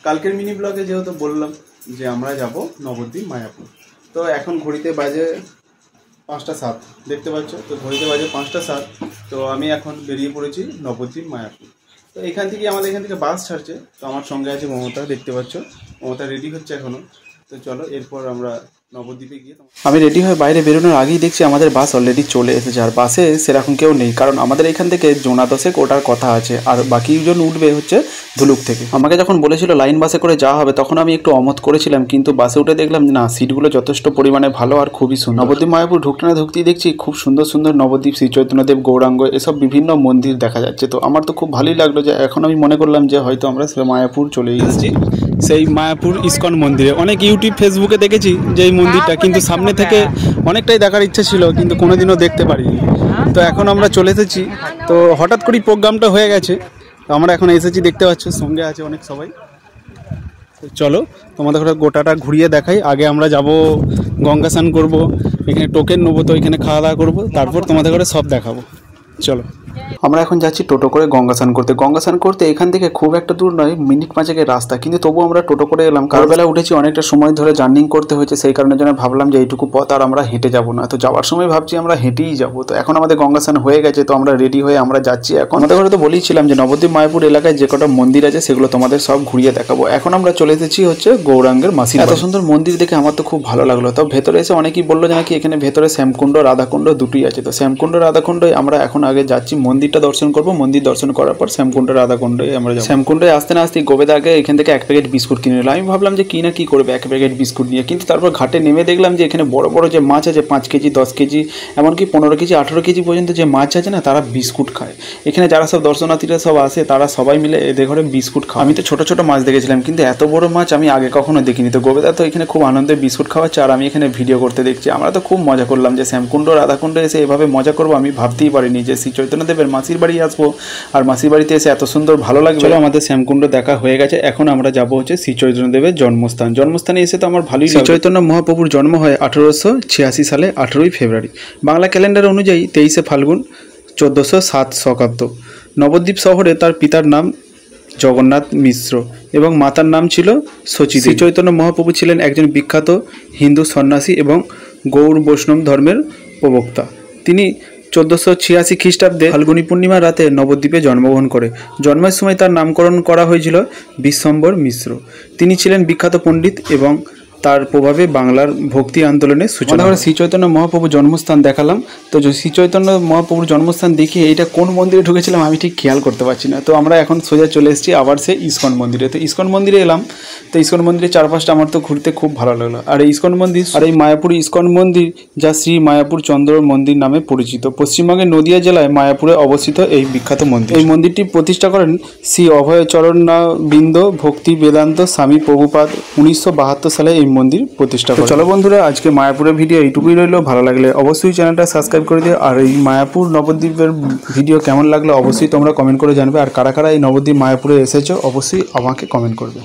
কালকের মিনি ব্লগে যেহেতু বললাম যে আমরা যাব নবদ্বীপ মায়াপুর। তো এখন ঘড়িতে বাজে 5:07, দেখতে পাচ্ছ। তো ঘড়িতে বাজে 5:07। তো আমি এখন বেরিয়ে পড়েছি নবদ্বীপ মায়াপুর। তো এখান থেকে আমাদের এখান থেকে বাস ছাড়ছে। তো আমার সঙ্গে আছে মমতা, দেখতে পাচ্ছ। মমতা রেডি হচ্ছে এখনও। তো চলো এরপর আমরা নবদ্বীপে গিয়ে আমি রেডি হয়ে বাইরে বেরোনোর আগেই দেখছি আমাদের বাস অলরেডি চলে এসেছে। আর বাসে সেরকম কেউ নেই, কারণ আমাদের এখান থেকে জোনা 10 ওঠার কথা আছে, আর বাকিজন উঠবে হচ্ছে ধুলুক থেকে। আমাকে যখন বলেছিল লাইন বাসে করে যাওয়া হবে, তখন আমি একটু অমত করেছিলাম, কিন্তু বাসে উঠে দেখলাম না, সিটগুলো যথেষ্ট পরিমাণে ভালো আর খুবই সুন্দর। নবদ্বীপ মায়াপুর ঢুকতে না ঢুকতেই দেখছি খুব সুন্দর সুন্দর নবদ্বীপ, শ্রী চৈতন্যদেব, গৌরাঙ্গ, এসব বিভিন্ন মন্দির দেখা যাচ্ছে। তো আমার তো খুব ভালোই লাগলো, যে এখন আমি মনে করলাম যে হয়তো আমরা মায়াপুর চলে এসেছি। সেই মায়াপুর ইস্কন মন্দিরে অনেক ইউটিউব ফেসবুকে দেখেছি যে এই মন্দিরটা, কিন্তু সামনে থেকে অনেকটাই দেখার ইচ্ছা ছিল, কিন্তু কোনোদিনও দেখতে পারিনি। তো এখন আমরা চলে এসেছি। তো হঠাৎ করেই প্রোগ্রামটা হয়ে গেছে, আমরা এখন এসেছি, দেখতে পাচ্ছ সঙ্গে আছে অনেক সবাই। তো চলো তোমাদের গোটাটা ঘুরিয়ে দেখাই। আগে আমরা যাব গঙ্গা স্নান করবো, এখানে টোকেন নেবো, তো এখানে খাওয়া দাওয়া করবো, তারপর তোমাদের ঘরে সব দেখাবো। চলো আমরা এখন যাচ্ছি টোটো করে গঙ্গা স্নান করতে। গঙ্গা স্নান করতে এখান থেকে খুব একটা দূর নয়, মিনিট 5-এর রাস্তা, কিন্তু তবু আমরা টোটো করে এলাম। কারবেলা উঠেছি, অনেকটা সময় ধরে জার্নিং করতে হয়েছে, সেই কারণের জন্য ভাবলাম যে এইটুকু পথ আর আমরা হেঁটে যাব না। তো যাওয়ার সময় ভাবছি আমরা হেঁটেই যাব। তো এখন আমাদের গঙ্গা স্নান হয়ে গেছে, তো আমরা রেডি হয়ে আমরা যাচ্ছি। এখন আমাদের ঘরে তো বলেইছিলাম যে নবদ্বীপ মায়াপুর এলাকায় যে কটা মন্দির আছে সেগুলো তোমাদের সব ঘুরিয়ে দেখাবো। এখন আমরা চলে এসেছি হচ্ছে গৌরাঙ্গের মাসি। এত সুন্দর মন্দির দেখে আমার তো খুব ভালো লাগলো। তো ভেতরে এসে অনেকেই বললো যে নাকি এখানে ভেতরে শ্যামকুণ্ড, রাধাকুণ্ড দুটোই আছে। তো শ্যামকুণ্ড, রাধাকুণ্ডে আমরা এখন আগে যাচ্ছি, মন্দিরটা দর্শন করবো। মন্দির দর্শন করার পর শ্যামকুণ্ড, রাধাকুণ্ডে আমরা যাবো। শ্যামকুণ্ডে আসতে না আসতে গোবেদা আগে এখান থেকে 1 প্যাকেট বিস্কুট কিনে নিলাম। আমি ভাবলাম যে কি না কি করবে 1 প্যাকেট বিস্কুট নিয়ে, কিন্তু তারপর ঘাটে নেমে দেখলাম যে এখানে বড় বড় যে মাছ আছে, 5 কেজি, 10 কেজি, এমনকি 15 কেজি, 18 কেজি পর্যন্ত যে মাছ আছে না, তারা বিস্কুট খায়। এখানে যারা সব দর্শনার্থীরা সব আসে, তারা সবাই মিলে এদের ঘরে বিস্কুট খায়। আমি তো ছোট ছোট মাছ দেখেছিলাম, কিন্তু এত বড় মাছ আমি আগে কখনো দেখিনি। তো গোবেদা তো এখানে খুব আনন্দে বিস্কুট খাওয়াচ্ছে, আর আমি এখানে ভিডিও করতে দেখছি। আমরা তো খুব মজা করলাম, যে শ্যামকুণ্ড, রাধাকুণ্ডে এসে এভাবে মজা করবো আমি ভাবতেই পারিনি, যে শ্রী চৈতন্যদেবের মাসির বাড়ি আসবো আর মাসির বাড়িতে এসে এত সুন্দর ভালো লাগবে। চলো আমাদের শ্যামকুণ্ড দেখা হয়ে গেছে, এখন আমরা যাবো হচ্ছে শ্রী চৈতন্যদেবের জন্মস্থান। জন্মস্থানে এসে তো আমার ভালোই। শ্রী চৈতন্য মহাপ্রভুর জন্ম হয় 1886 সালে 18ই ফেব্রুয়ারি। বাংলা ক্যালেন্ডার অনুযায়ী 23শে ফাল্গুন 1407 শকাব্দ। নবদ্বীপ শহরে তার পিতার নাম জগন্নাথ মিশ্র এবং মাতার নাম ছিল শচী। শ্রী চৈতন্য মহাপ্রভু ছিলেন একজন বিখ্যাত হিন্দু সন্ন্যাসী এবং গৌড় বৈষ্ণব ধর্মের প্রবক্তা। তিনি 1486 খ্রিস্টাব্দে ফাল্গুনী পূর্ণিমার রাতে নবদ্বীপে জন্মগ্রহণ করে। জন্মের সময় তার নামকরণ করা হয়েছিল বিশ্বম্বর মিশ্র। তিনি ছিলেন বিখ্যাত পণ্ডিত এবং তার প্রভাবে বাংলার ভক্তি আন্দোলনের সূচনা। আমরা শ্রী চৈতন্য মহাপ্রভুর জন্মস্থান দেখালাম। তো শ্রী চৈতন্য মহাপ্রভুর জন্মস্থান দেখিয়ে এইটা কোন মন্দিরে ঢুকেছিলাম আমি ঠিক খেয়াল করতে পারছি না। তো আমরা এখন সোজা চলে এসেছি আবার সেই ইস্কন মন্দিরে। তো ইস্কন মন্দিরে এলাম। তো ইস্কন মন্দিরের চারপাশটা আমার তো ঘুরতে খুব ভালো লাগলো। আর এই ইস্কন মন্দির, আর এই মায়াপুর ইস্কন মন্দির, যা শ্রী মায়াপুর চন্দ্র মন্দির নামে পরিচিত, পশ্চিমবঙ্গের নদিয়া জেলায় মায়াপুরে অবস্থিত এই বিখ্যাত মন্দির। এই মন্দিরটি প্রতিষ্ঠা করেন শ্রী অভয়চরণাবিন্দ ভক্তি বেদান্ত স্বামী প্রভুপাদ 1972 সালে এই মন্দির প্রতিষ্ঠা করে। চলো বন্ধুরা, আজকে মায়াপুরের ভিডিও এইটুকুই রইলো। ভালো লাগলে অবশ্যই চ্যানেলটা সাবস্ক্রাইব করে দিও। আর এই মায়াপুর নবদ্বীপের ভিডিও কেমন লাগলো অবশ্যই তোমরা কমেন্ট করে জানবে। আর কারা কারা এই নবদ্বীপ মায়াপুরে এসেছো অবশ্যই আমাকে কমেন্ট করবে।